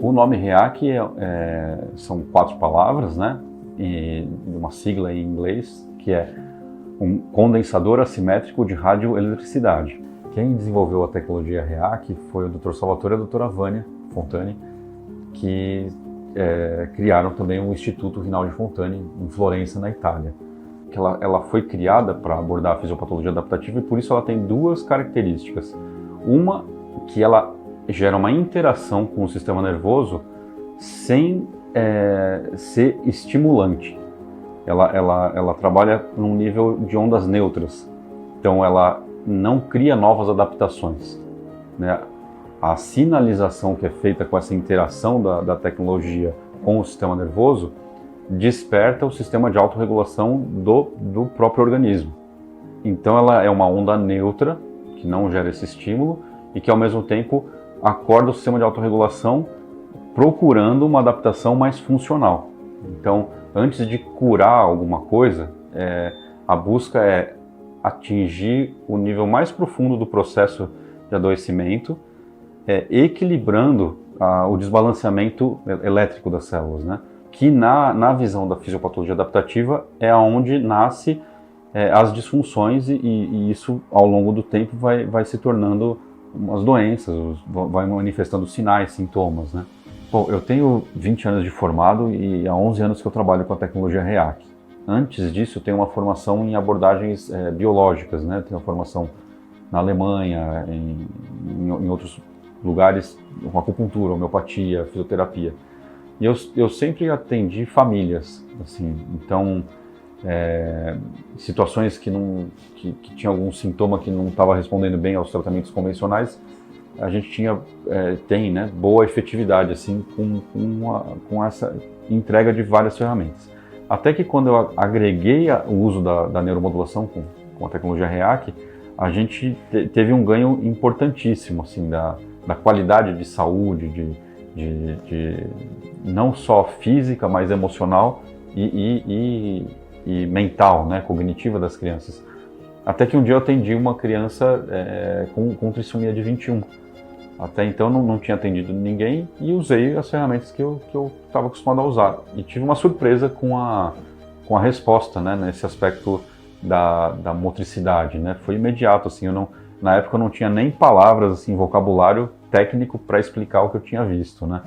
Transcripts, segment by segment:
O nome REAC são 4 palavras, né? E uma sigla em inglês, que é um condensador assimétrico de radioeletricidade. Quem desenvolveu a tecnologia REAC foi o Dr. Salvatore e a doutora Vânia Fontani, que criaram também o Instituto Rinaldi Fontani em Florença, na Itália. Ela foi criada para abordar a fisiopatologia adaptativa e por isso ela tem 2 características. Uma, que ela gera uma interação com o sistema nervoso sem ser estimulante. Ela trabalha num nível de ondas neutras, então ela não cria novas adaptações, né? A sinalização que é feita com essa interação da tecnologia com o sistema nervoso desperta o sistema de autorregulação do próprio organismo. Então ela é uma onda neutra, que não gera esse estímulo, e que ao mesmo tempo acorda o sistema de autorregulação procurando uma adaptação mais funcional. Então, antes de curar alguma coisa, a busca é atingir o nível mais profundo do processo de adoecimento, equilibrando o desbalanceamento elétrico das células, né? Que na visão da fisiopatologia adaptativa é onde nasce as disfunções e isso ao longo do tempo vai se tornando umas doenças, vai manifestando sinais, sintomas, né? Bom, eu tenho 20 anos de formado e há 11 anos que eu trabalho com a tecnologia REAC. Antes disso, eu tenho uma formação em abordagens biológicas, né? Tenho uma formação na Alemanha, em outros lugares, com acupuntura, homeopatia, fisioterapia. E eu sempre atendi famílias, assim, então situações que tinha algum sintoma que não estava respondendo bem aos tratamentos convencionais, a gente tem, né, boa efetividade assim com essa entrega de várias ferramentas. Até que quando eu agreguei o uso da neuromodulação com a tecnologia REAC, a gente teve um ganho importantíssimo assim da qualidade de saúde, de não só física, mas emocional e mental, né, cognitiva das crianças. Até que um dia eu atendi uma criança com trissomia de 21. Até então não tinha atendido ninguém e usei as ferramentas que eu estava acostumado a usar. E tive uma surpresa com a resposta, né, nesse aspecto da motricidade, né? Foi imediato, assim, na época eu não tinha nem palavras, assim, vocabulário técnico para explicar o que eu tinha visto, né?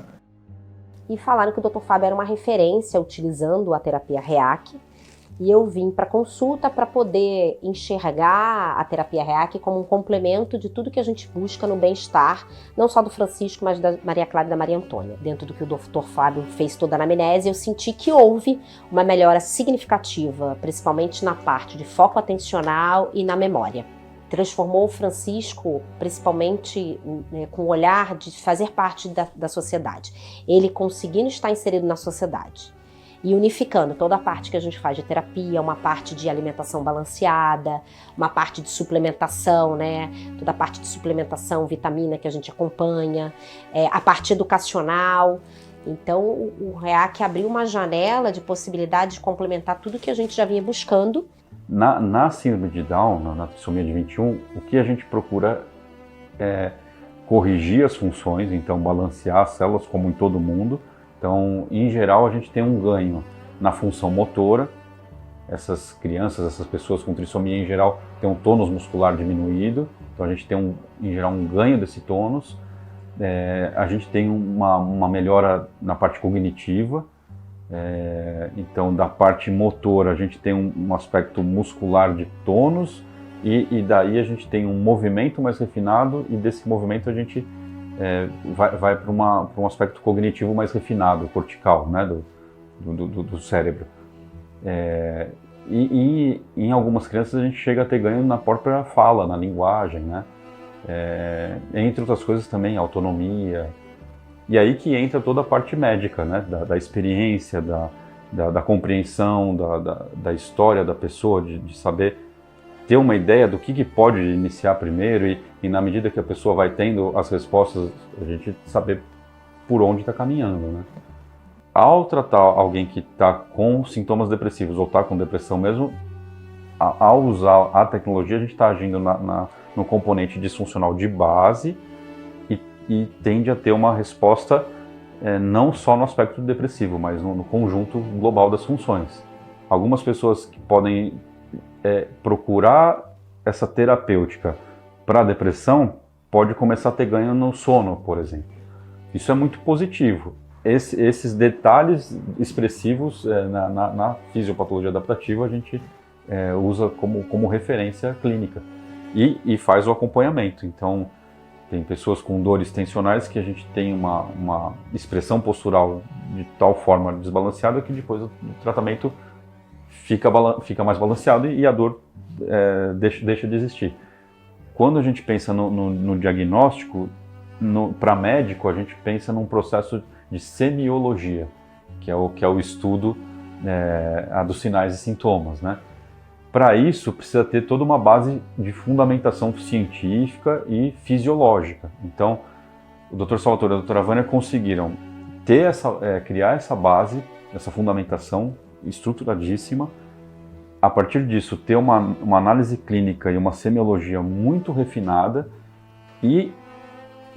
E falaram que o Dr. Fábio era uma referência utilizando a terapia REAC, e eu vim para consulta para poder enxergar a terapia REAC como um complemento de tudo que a gente busca no bem-estar, não só do Francisco, mas da Maria Clara e da Maria Antônia. Dentro do que o Dr. Fábio fez toda a anamnese, eu senti que houve uma melhora significativa, principalmente na parte de foco atencional e na memória. Transformou o Francisco, principalmente com o olhar de fazer parte da sociedade. Ele conseguindo estar inserido na sociedade e unificando toda a parte que a gente faz de terapia, uma parte de alimentação balanceada, uma parte de suplementação, né? Toda a parte de suplementação, vitamina que a gente acompanha, a parte educacional. Então o REAC abriu uma janela de possibilidade de complementar tudo que a gente já vinha buscando. Na síndrome de Down, na trissomia de 21, o que a gente procura é corrigir as funções, então balancear as células como em todo mundo. Então, em geral, a gente tem um ganho na função motora. Essas crianças, essas pessoas com trissomia, em geral, têm um tônus muscular diminuído. Então, a gente tem, em geral, um ganho desse tônus. A gente tem uma melhora na parte cognitiva. Então, da parte motora, a gente tem um aspecto muscular de tônus. E daí a gente tem um movimento mais refinado. E desse movimento a gente vai para um aspecto cognitivo mais refinado, cortical, né, do cérebro. E em algumas crianças a gente chega a ter ganho na própria fala, na linguagem, né? Entre outras coisas também, autonomia. E aí que entra toda a parte médica, né, da experiência, da compreensão, da história da pessoa, de saber ter uma ideia do que pode iniciar primeiro e na medida que a pessoa vai tendo as respostas, a gente saber por onde está caminhando, né? Ao tratar alguém que está com sintomas depressivos ou está com depressão mesmo, ao usar a tecnologia, a gente está agindo no componente disfuncional de base e tende a ter uma resposta não só no aspecto depressivo, mas no conjunto global das funções. Algumas pessoas que podem procurar essa terapêutica para a depressão pode começar a ter ganho no sono, por exemplo. Isso é muito positivo. Esses detalhes expressivos na fisiopatologia adaptativa a gente usa como referência clínica e faz o acompanhamento. Então, tem pessoas com dores tensionais que a gente tem uma expressão postural de tal forma desbalanceada que depois do tratamento fica mais balanceado e a dor deixa de existir. Quando a gente pensa no diagnóstico, para médico, a gente pensa num processo de semiologia, que é o estudo dos sinais e sintomas, né? Para isso, precisa ter toda uma base de fundamentação científica e fisiológica. Então, o Dr. Salvatore e a doutora Vânia conseguiram criar essa base, essa fundamentação estruturadíssima. A partir disso, ter uma análise clínica e uma semiologia muito refinada e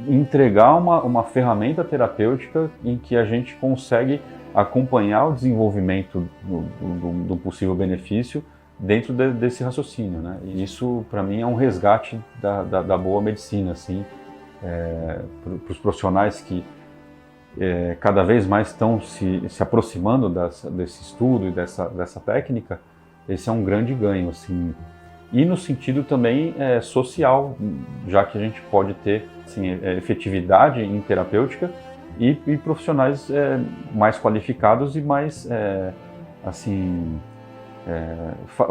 entregar uma ferramenta terapêutica em que a gente consegue acompanhar o desenvolvimento do possível benefício dentro desse raciocínio, né? E isso, para mim, é um resgate da boa medicina, assim, para os profissionais que cada vez mais estão se aproximando desse estudo e dessa técnica. Esse é um grande ganho, assim. E no sentido também social, já que a gente pode ter assim, efetividade em terapêutica e profissionais mais qualificados e mais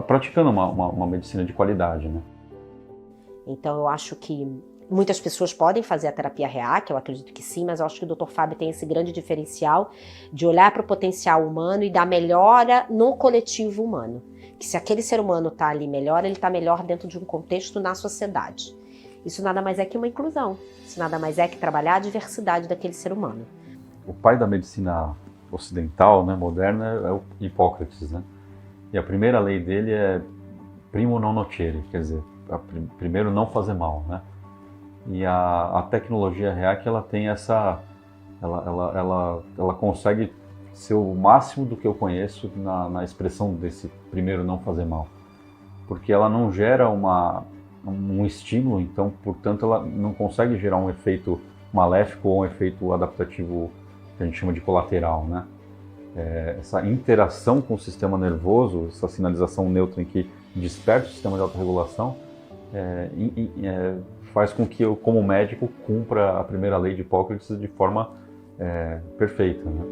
praticando uma medicina de qualidade, né? Então eu acho que muitas pessoas podem fazer a terapia REAC, eu acredito que sim, mas eu acho que o Dr. Fábio tem esse grande diferencial de olhar para o potencial humano e dar melhora no coletivo humano. Que se aquele ser humano está ali melhor, ele está melhor dentro de um contexto na sociedade. Isso nada mais é que uma inclusão, isso nada mais é que trabalhar a diversidade daquele ser humano. O pai da medicina ocidental, né, moderna, é o Hipócrates, né? E a primeira lei dele é primo non nocere, quer dizer, primeiro não fazer mal, né? E a tecnologia REAC, ela tem ela consegue ser o máximo do que eu conheço na expressão desse primeiro não fazer mal, porque ela não gera um estímulo, então, portanto, ela não consegue gerar um efeito maléfico ou um efeito adaptativo que a gente chama de colateral, né? Essa interação com o sistema nervoso, essa sinalização neutra em que desperta o sistema de autorregulação, faz com que eu, como médico, cumpra a primeira lei de Hipócrates de forma perfeita, né?